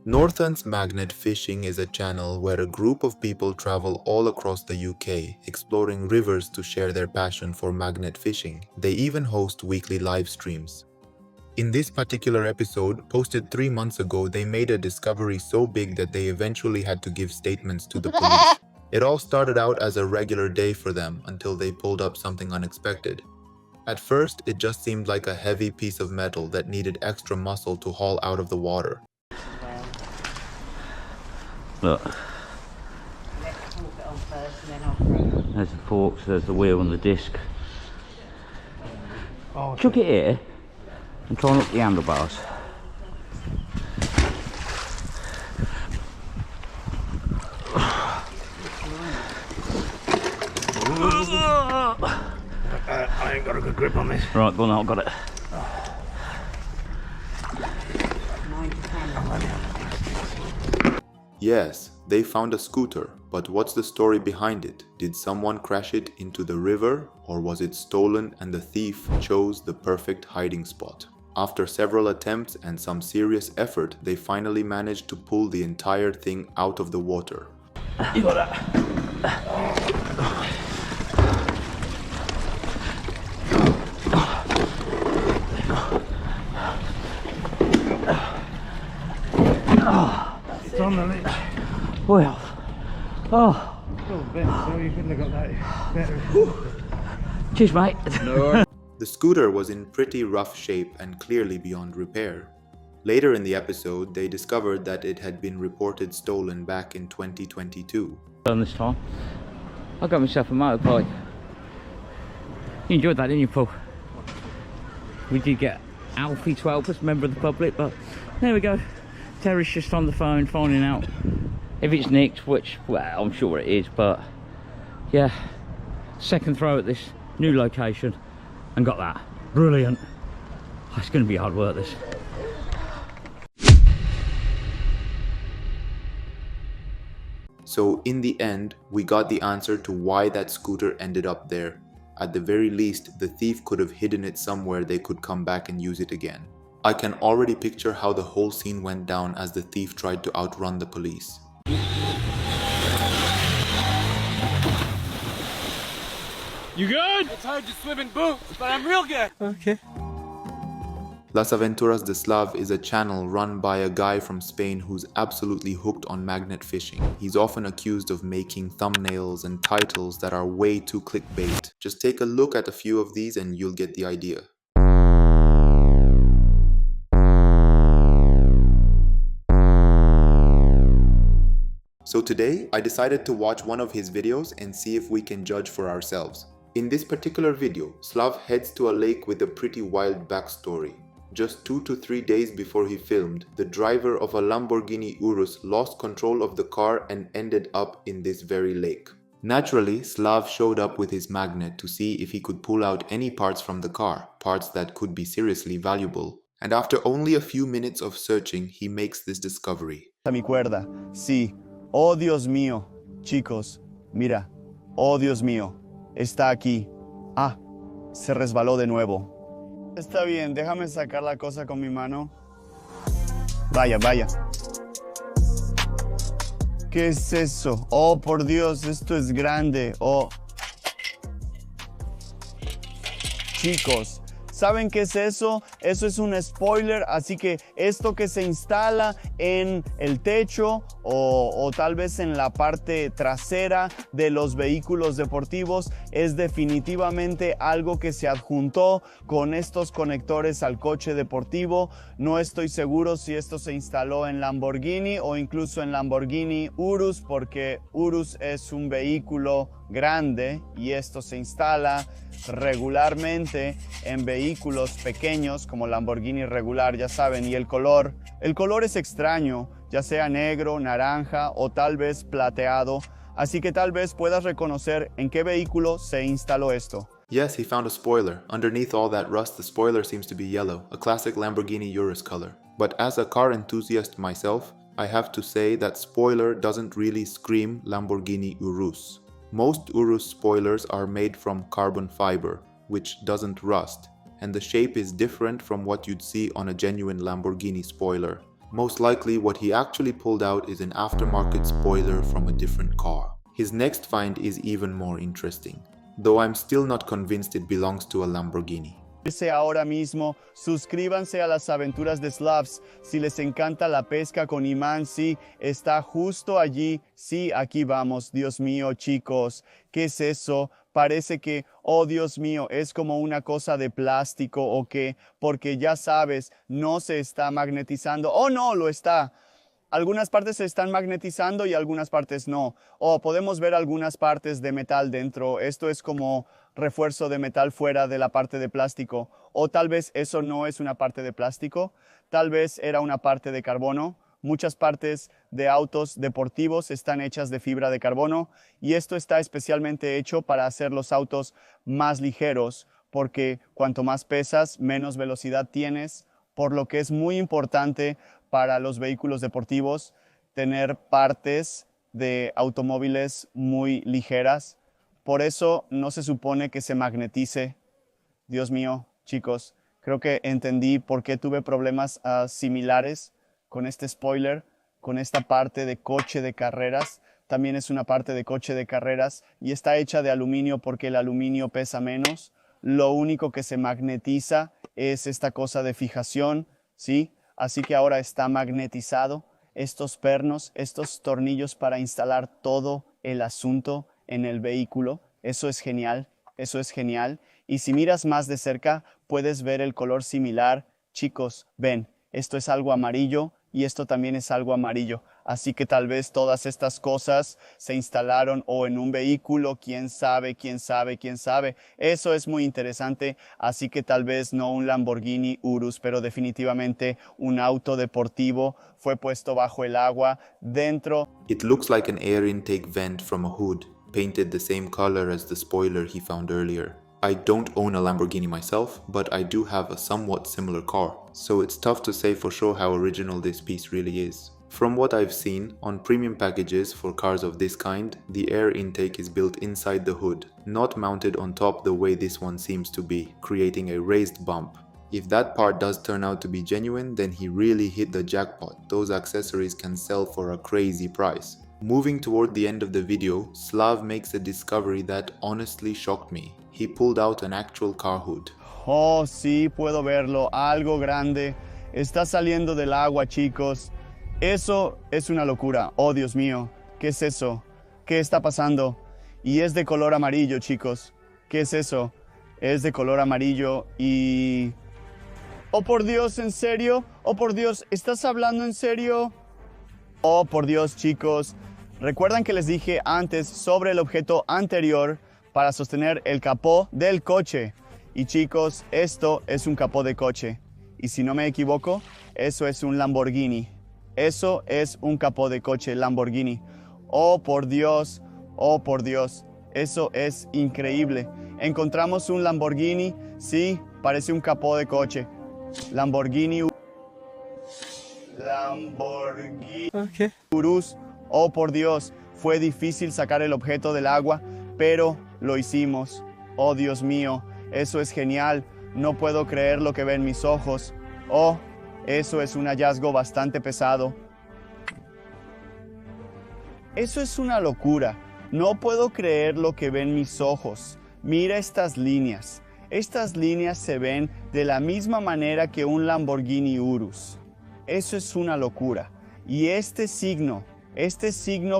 Northern's Magnet Fishing is a channel where a group of people travel all across the UK, exploring rivers to share their passion for magnet fishing. They even host weekly live streams. In this particular episode, posted 3 months ago, they made a discovery so big that they eventually had to give statements to the police. It all started out as a regular day for them until they pulled up something unexpected. At first, it just seemed like a heavy piece of metal that needed extra muscle to haul out of the water. Look. Let's fork it on first and then I'll throw. There's the forks, there's the wheel and the disc. Oh, Chuck it here and try and look the handlebars. I ain't got a good grip on this. Right, go on, I've got it. 9 to 10. Yes, they found a scooter, but what's the story behind it? Did someone crash it into the river, or was it stolen and the thief chose the perfect hiding spot? After several attempts and some serious effort, they finally managed to pull the entire thing out of the water. You got that? It's on the lip. Well, oh, A little bit, so you couldn't have got that better. cheers mate. The scooter was in pretty rough shape and clearly beyond repair. Later in the episode, they discovered that it had been reported stolen back in 2022. This time, I got myself a motorbike. You enjoyed that, didn't you, Paul? We did get Alfie to help us, member of the public, but there we go. Terry's just on the phone finding out if it's nicked, which, well, I'm sure it is, but yeah, second throw at this new location and got that. Brilliant. Oh, it's going to be hard work, this. So in the end, we got the answer to why that scooter ended up there. At the very least, the thief could have hidden it somewhere they could come back and use it again. I can already picture how the whole scene went down as the thief tried to outrun the police. You good? It's hard to swim in boots, but I'm real good. Okay. Las Aventuras de Slav is a channel run by a guy from Spain who's absolutely hooked on magnet fishing. He's often accused of making thumbnails and titles that are way too clickbait. Just take a look at a few of these and you'll get the idea. So today, I decided to watch one of his videos and see if we can judge for ourselves. In this particular video, Slav heads to a lake with a pretty wild backstory. Just 2 to 3 days before he filmed, the driver of a Lamborghini Urus lost control of the car and ended up in this very lake. Naturally, Slav showed up with his magnet to see if he could pull out any parts from the car, parts that could be seriously valuable. And after only a few minutes of searching, he makes this discovery. Mi cuerda, sí. Oh Dios mío, chicos, mira. Oh Dios mío, está aquí. Ah, se resbaló de nuevo. Está bien, déjame sacar la cosa con mi mano. Vaya, vaya. ¿Qué es eso? Oh, por Dios, esto es grande. Oh. Chicos, ¿saben qué es eso? Eso es un spoiler, así que esto que se instala en el techo o tal vez en la parte trasera de los vehículos deportivos es definitivamente algo que se adjuntó con estos conectores al coche deportivo. No estoy seguro si esto se instaló en Lamborghini o incluso en Lamborghini Urus, porque Urus es un vehículo grande y esto se instala regularmente en vehículos pequeños como Lamborghini regular, ya saben. Y el color es extraño, ya sea negro, naranja o tal vez plateado, así que tal vez puedas reconocer en qué vehículo se instaló esto. Yes, he found a spoiler. Underneath all that rust, the spoiler seems to be yellow, a classic Lamborghini Urus color. But as a car enthusiast myself, I have to say that spoiler doesn't really scream Lamborghini Urus. Most Urus spoilers are made from carbon fiber, which doesn't rust, and the shape is different from what you'd see on a genuine Lamborghini spoiler. Most likely what he actually pulled out is an aftermarket spoiler from a different car. His next find is even more interesting, though I'm still not convinced it belongs to a Lamborghini. Ahora mismo, suscríbanse a las aventuras de Slavs. Si les encanta la pesca con imán, sí, está justo allí. Sí, aquí vamos. Dios mío, chicos, ¿qué es eso? Parece que, oh Dios mío, es como una cosa de plástico o qué, porque ya sabes, no se está magnetizando. Oh, no, lo está. Algunas partes se están magnetizando y algunas partes no. O podemos ver algunas partes de metal dentro. Esto es como refuerzo de metal fuera de la parte de plástico. O tal vez eso no es una parte de plástico. Tal vez era una parte de carbono. Muchas partes de autos deportivos están hechas de fibra de carbono. Y esto está especialmente hecho para hacer los autos más ligeros. Porque cuanto más pesas, menos velocidad tienes. Por lo que es muy importante para los vehículos deportivos tener partes de automóviles muy ligeras. Por eso no se supone que se magnetice. Dios mío, chicos, creo que entendí por qué tuve problemas similares con este spoiler, con esta parte de coche de carreras. También es una parte de coche de carreras y está hecha de aluminio porque el aluminio pesa menos. Lo único que se magnetiza es esta cosa de fijación, ¿sí? Así que ahora está magnetizado. Estos pernos, estos tornillos para instalar todo el asunto en el vehículo. Eso es genial, eso es genial. Y si miras más de cerca, puedes ver el color similar. Chicos, ven, esto es algo amarillo y esto también es algo amarillo. Así que tal vez todas estas cosas se instalaron o en un vehículo, quién sabe, quién sabe, quién sabe. Eso es muy interesante, así que tal vez no un Lamborghini Urus, pero definitivamente un auto deportivo fue puesto bajo el agua, dentro. It looks like an air intake vent from a hood, painted the same color as the spoiler he found earlier. I don't own a Lamborghini myself, but I do have a somewhat similar car, so it's tough to say for sure how original this piece really is. From what I've seen, on premium packages for cars of this kind, the air intake is built inside the hood, not mounted on top the way this one seems to be, creating a raised bump. If that part does turn out to be genuine, then he really hit the jackpot. Those accessories can sell for a crazy price. Moving toward the end of the video, Slav makes a discovery that honestly shocked me. He pulled out an actual car hood. Oh, sí, puedo verlo, algo grande. Está saliendo del agua, chicos. Eso es una locura. Oh, Dios mío, ¿qué es eso? ¿Qué está pasando? Y es de color amarillo, chicos. ¿Qué es eso? Es de color amarillo y... Oh, por Dios, ¿en serio? Oh, por Dios, ¿estás hablando en serio? Oh, por Dios, chicos. ¿Recuerdan que les dije antes sobre el objeto anterior para sostener el capó del coche? Y chicos, esto es un capó de coche. Y si no me equivoco, eso es un Lamborghini. Eso es un capó de coche Lamborghini. Oh, por Dios, oh, por Dios. Eso es increíble. Encontramos un Lamborghini. Sí, parece un capó de coche. Lamborghini. Okay. Urus. Oh, por Dios. Fue difícil sacar el objeto del agua, pero lo hicimos. Oh, Dios mío. Eso es genial. No puedo creer lo que ven mis ojos. Oh, eso es un hallazgo bastante pesado. Eso es una locura. No puedo creer lo que ven mis ojos. Mira estas líneas. Estas líneas se ven de la misma manera que un Lamborghini Urus. Eso es una locura. Y este signo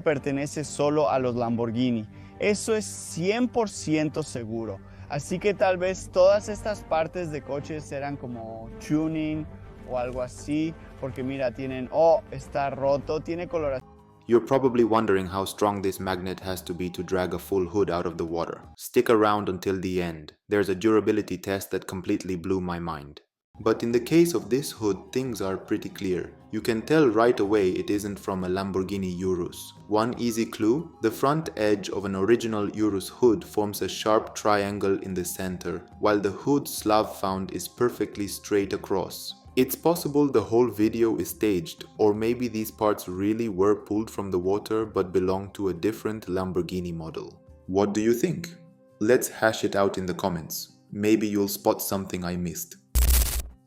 pertenece solo a los Lamborghini. Eso es 100% seguro. Así que tal vez todas estas partes de coches eran como tuning o algo así, porque mira, tienen, oh, está roto, tiene coloración. You're probably wondering how strong this magnet has to be to drag a full hood out of the water. Stick around until the end. There's a durability test that completely blew my mind. But in the case of this hood, things are pretty clear. You can tell right away it isn't from a Lamborghini Urus. One easy clue: the front edge of an original Urus hood forms a sharp triangle in the center, while the hood Slav found is perfectly straight across. It's possible the whole video is staged, or maybe these parts really were pulled from the water but belong to a different Lamborghini model. What do you think? Let's hash it out in the comments. Maybe you'll spot something I missed.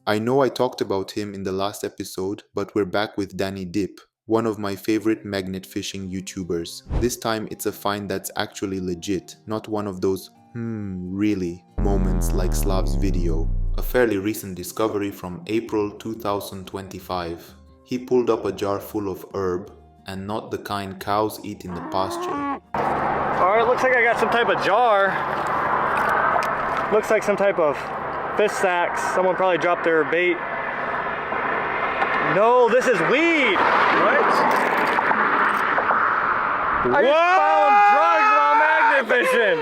I know I talked about him in the last episode, but we're back with Danny Dip, one of my favorite magnet fishing YouTubers. This time it's a find that's actually legit, not one of those really moments like Slav's video. A fairly recent discovery from April 2025. He pulled up a jar full of herb, and not the kind cows eat in the pasture. Alright, looks like I got some type of jar. Looks like some type of fish sacks. Someone probably dropped their bait. No, this is weed! What? I just found drugs while magnet fishing!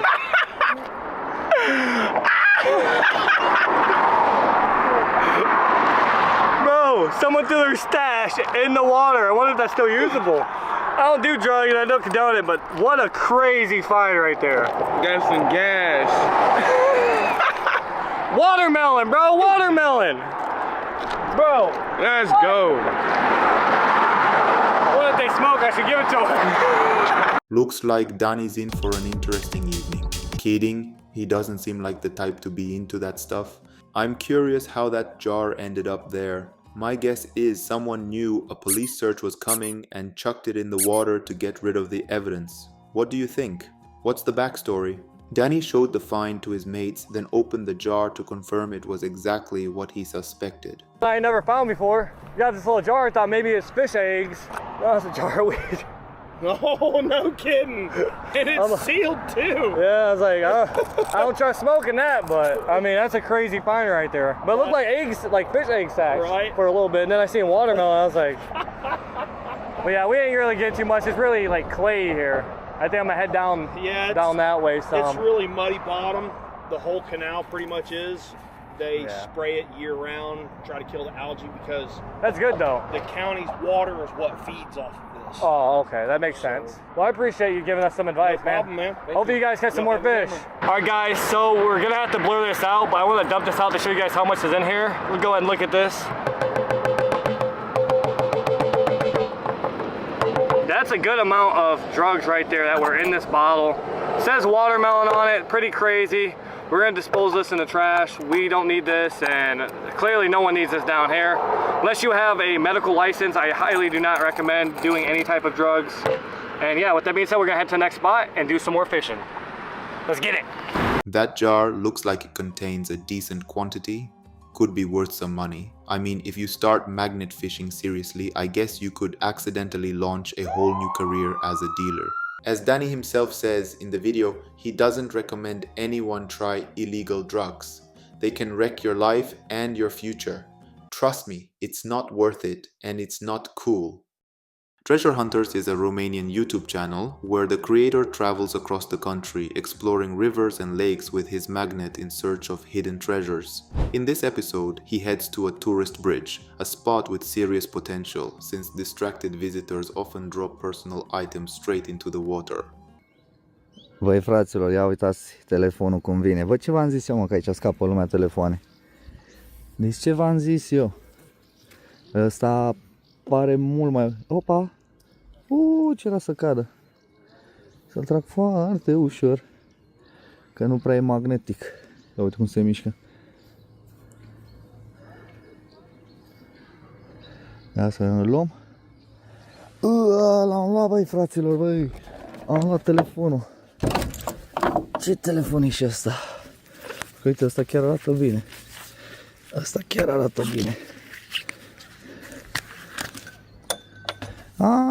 Bro, someone threw their stash in the water. I wonder if that's still usable. I don't do drugs and I don't condone it, but what a crazy find right there. Got some gas. Watermelon, bro, watermelon. Bro. Let's go. What if they smoke? I should give it to them. Looks like Danny's in for an interesting evening. Kidding, he doesn't seem like the type to be into that stuff. I'm curious how that jar ended up there. My guess is someone knew a police search was coming and chucked it in the water to get rid of the evidence. What do you think? What's the backstory? Danny showed the find to his mates, then opened the jar to confirm it was exactly what he suspected. I ain't never found before. Got this little jar, I thought maybe it's fish eggs. No, it's a jar of weed. Oh, no kidding. And it's sealed too. Yeah, I was like, I don't trust smoking that, but I mean, that's a crazy find right there. But it looked like eggs, like fish egg sacks for a little bit. And then I seen watermelon, I was like, but yeah, we ain't really getting too much. It's really like clay here. I think I'm gonna head down, down that way some. It's really muddy bottom. The whole canal pretty much is. They spray it year round, try to kill the algae because that's good though. The county's water is what feeds off of this. Oh, okay, that makes sense. Well, I appreciate you giving us some advice, No problem, man. Hopefully you guys catch some more fish. All right, guys, so we're gonna have to blur this out, but I want to dump this out to show you guys how much is in here. We'll go ahead and look at this. That's a good amount of drugs right there that were in this bottle. It says watermelon on it, pretty crazy. We're gonna dispose this in the trash. We don't need this, and clearly no one needs this down here. Unless you have a medical license, I highly do not recommend doing any type of drugs. And yeah, with that being said, we're gonna head to the next spot and do some more fishing. Let's get it. That jar looks like it contains a decent quantity. Could be worth some money. I mean, if you start magnet fishing seriously, I guess you could accidentally launch a whole new career as a dealer. As Danny himself says in the video, he doesn't recommend anyone try illegal drugs. They can wreck your life and your future. Trust me, it's not worth it and it's not cool. Treasure Hunters is a Romanian YouTube channel where the creator travels across the country exploring rivers and lakes with his magnet in search of hidden treasures. In this episode, he heads to a tourist bridge, a spot with serious potential since distracted visitors often drop personal items straight into the water. Băi fraților, ia uitați telefonul cum vine. Bă, ce v-am zis eu, mă, că aici scapă lumea telefoane. Deci ce v-am zis eu? Ăsta pare mult mai... Opa! Ce era să cadă? Să-l trag foarte ușor, că nu prea e magnetic. Ia uite cum se mișcă. Ia să-l luăm. L-am luat, băi fraților, băi. Am luat telefonul. Ce telefon e și ăsta? Uite, ăsta chiar arată bine. Ăsta chiar arată bine.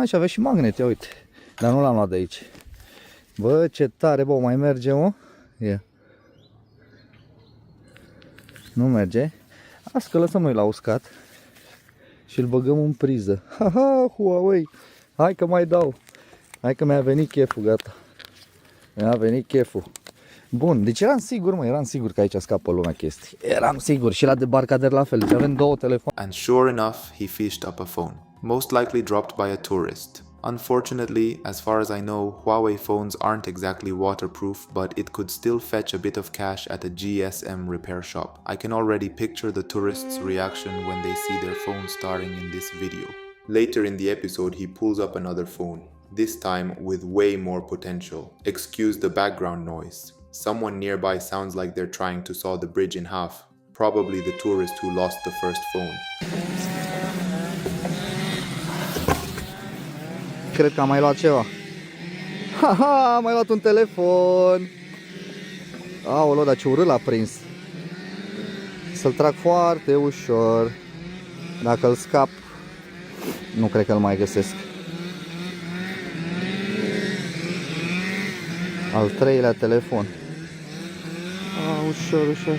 Și avea și magnet, ia uite. Dar nu l-am luat de aici. Bă, ce tare, bă, mai merge, mă? Ia. Nu merge. Asta că lăsăm noi la uscat. Și îl băgăm în priză. Ha, Huawei. Hai că mai dau. Hai că mi-a venit cheful, gata. Mi-a venit cheful. Bun, deci eram sigur, mă, eram sigur că aici scapă lumea chestii. Eram sigur, și la debarcader la fel, deci avem două telefoane. And sure enough, he fished up a phone, most likely dropped by a tourist. Unfortunately, as far as I know, Huawei phones aren't exactly waterproof, but it could still fetch a bit of cash at a GSM repair shop. I can already picture the tourists' reaction when they see their phone starring in this video. Later in the episode, he pulls up another phone, this time with way more potential. Excuse the background noise. Someone nearby sounds like they're trying to saw the bridge in half. probably the tourist who lost the first phone. Cred că am mai luat ceva. Haha, am mai luat un telefon. Aoleu, dar ce urât l-a prins. Să-l trag foarte ușor. Dacă îl scap, nu cred că îl mai găsesc. Al treilea telefon. Ușor, ușor.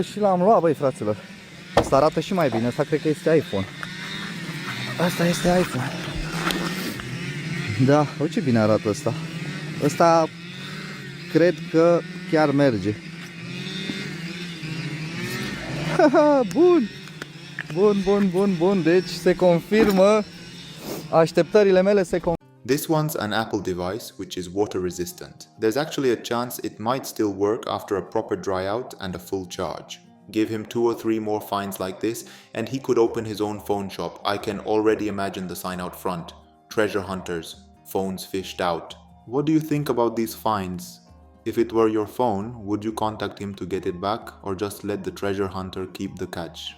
Și l-am luat, băi, fraților. Asta arată și mai bine. Asta cred că este iPhone. Asta este iPhone. Da, uite ce bine arată asta. Asta cred că chiar merge. Bun. Bun. Deci se confirmă. Așteptările mele se confirmă. This one's an Apple device, which is water resistant. There's actually a chance it might still work after a proper dry out and a full charge. Give him 2 or 3 more finds like this and he could open his own phone shop. I can already imagine the sign out front. Treasure hunters, phones fished out. What do you think about these finds? If it were your phone, would you contact him to get it back or just let the treasure hunter keep the catch?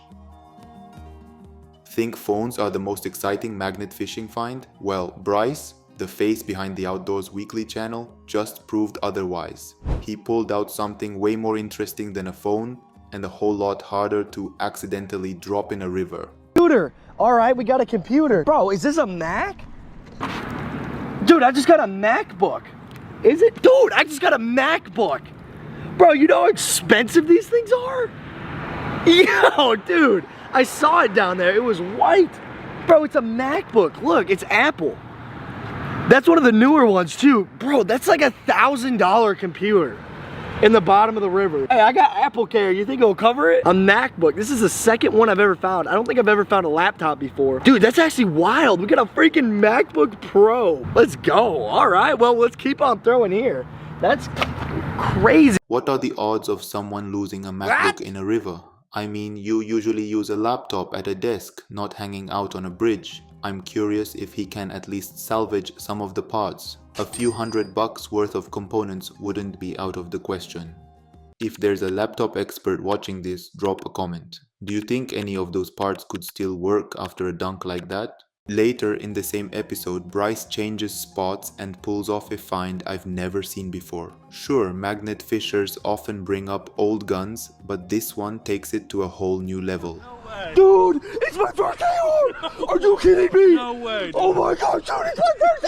Think phones are the most exciting magnet fishing find? Well, Bryce, the face behind the Outdoors Weekly channel, just proved otherwise. He pulled out something way more interesting than a phone and a whole lot harder to accidentally drop in a river. Computer! Alright, we got a computer. Bro, is this a Mac? Dude, I just got a MacBook. Is it? Dude, I just got a MacBook. Bro, you know how expensive these things are? Yo, dude, I saw it down there. It was white. Bro, it's a MacBook. Look, it's Apple. That's one of the newer ones too. Bro, that's like $1,000 computer in the bottom of the river. Hey, I got Apple Care. You think it'll cover it? A MacBook. This is the second one I've ever found. I don't think I've ever found a laptop before. Dude, that's actually wild. We got a freaking MacBook Pro. Let's go. All right, well, let's keep on throwing here. That's crazy. What are the odds of someone losing a MacBook in a river? I mean, you usually use a laptop at a desk, not hanging out on a bridge. I'm curious if he can at least salvage some of the parts. A few $100 worth of components wouldn't be out of the question. If there's a laptop expert watching this, drop a comment. Do you think any of those parts could still work after a dunk like that? Later in the same episode, Bryce changes spots and pulls off a find I've never seen before. Sure, magnet fishers often bring up old guns, but this one takes it to a whole new level. Dude, it's my first AR! Are you kidding me? No way. Oh my god, dude, it's my first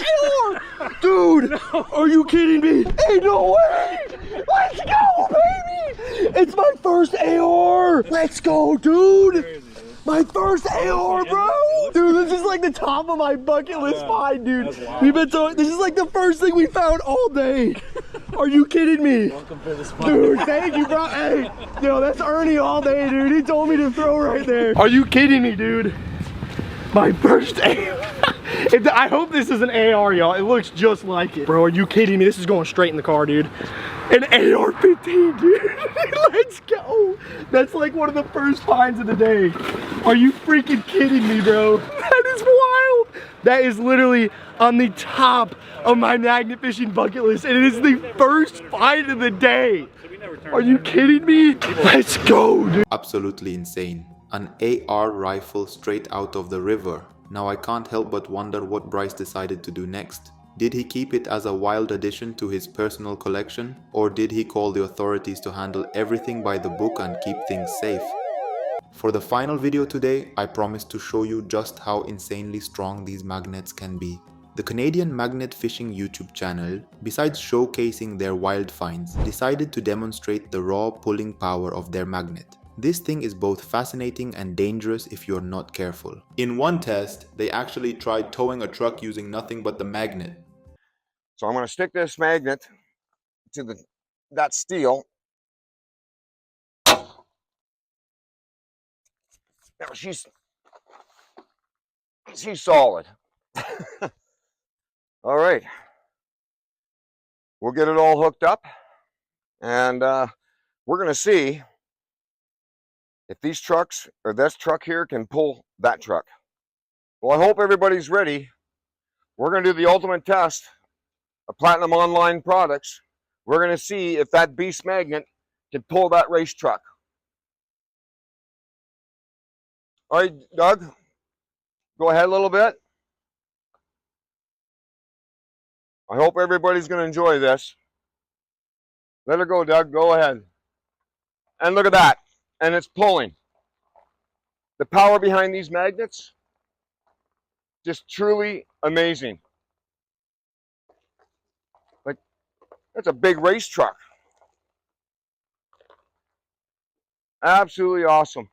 AR! Dude, are you kidding me? Hey, no way! Let's go, baby! It's my first AR! Let's go, dude! My first AR, bro! Dude, this is like the top of my bucket list find, dude. We've been so, this is like the first thing we found all day. Are you kidding me? Welcome for this Dude, thank you, bro. Hey, yo, that's Ernie all day, dude. He told me to throw right there. Are you kidding me, dude? My first AR. I hope this is an AR, y'all. It looks just like it. Bro, are you kidding me? This is going straight in the car, dude. An AR-15, dude. Let's go. That's like one of the first finds of the day. Are you freaking kidding me, bro? That is wild. That is literally on the top of my magnet fishing bucket list, and it is the first find of the day. Are you kidding me? Let's go, dude. Absolutely insane. An AR rifle straight out of the river. Now I can't help but wonder what Bryce decided to do next. Did he keep it as a wild addition to his personal collection, or did he call the authorities to handle everything by the book and keep things safe? For the final video today, I promised to show you just how insanely strong these magnets can be. The Canadian magnet fishing YouTube channel, besides showcasing their wild finds, decided to demonstrate the raw pulling power of their magnet. This thing is both fascinating and dangerous if you're not careful. In one test, they actually tried towing a truck using nothing but the magnet. So I'm going to stick this magnet to that steel. Now she's solid. All right. We'll get it all hooked up, and we're going to see if these trucks, or this truck here, can pull that truck. Well, I hope everybody's ready. We're going to do the ultimate test of Platinum Online products. We're going to see if that beast magnet can pull that race truck. All right, Doug, go ahead a little bit. I hope everybody's going to enjoy this. Let her go, Doug. Go ahead. And look at that. And it's pulling. The power behind these magnets, just truly amazing. Like, that's a big race truck. Absolutely awesome.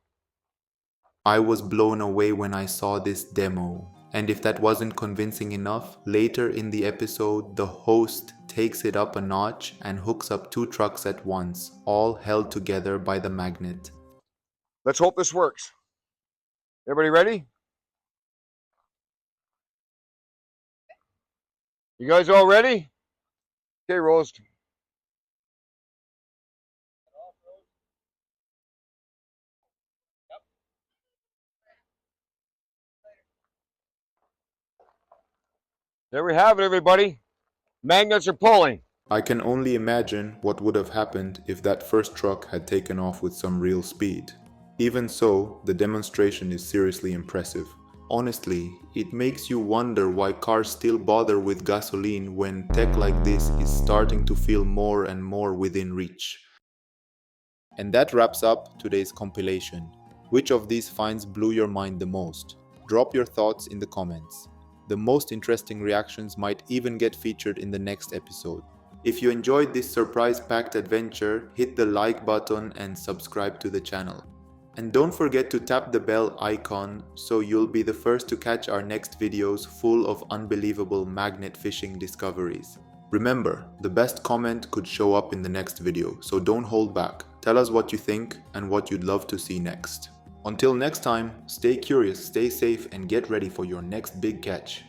I was blown away when I saw this demo. And if that wasn't convincing enough, later in the episode, the host takes it up a notch and hooks up 2 trucks at once, all held together by the magnet. Let's hope this works. Everybody ready? You guys all ready? Okay, Rose. There we have it, everybody. Magnets are pulling. I can only imagine what would have happened if that first truck had taken off with some real speed. Even so, the demonstration is seriously impressive. Honestly, it makes you wonder why cars still bother with gasoline when tech like this is starting to feel more and more within reach. And that wraps up today's compilation. Which of these finds blew your mind the most? Drop your thoughts in the comments. The most interesting reactions might even get featured in the next episode. If you enjoyed this surprise-packed adventure, hit the like button and subscribe to the channel. And don't forget to tap the bell icon so you'll be the first to catch our next videos full of unbelievable magnet fishing discoveries. Remember, the best comment could show up in the next video, so don't hold back. Tell us what you think and what you'd love to see next. Until next time, stay curious, stay safe, and get ready for your next big catch.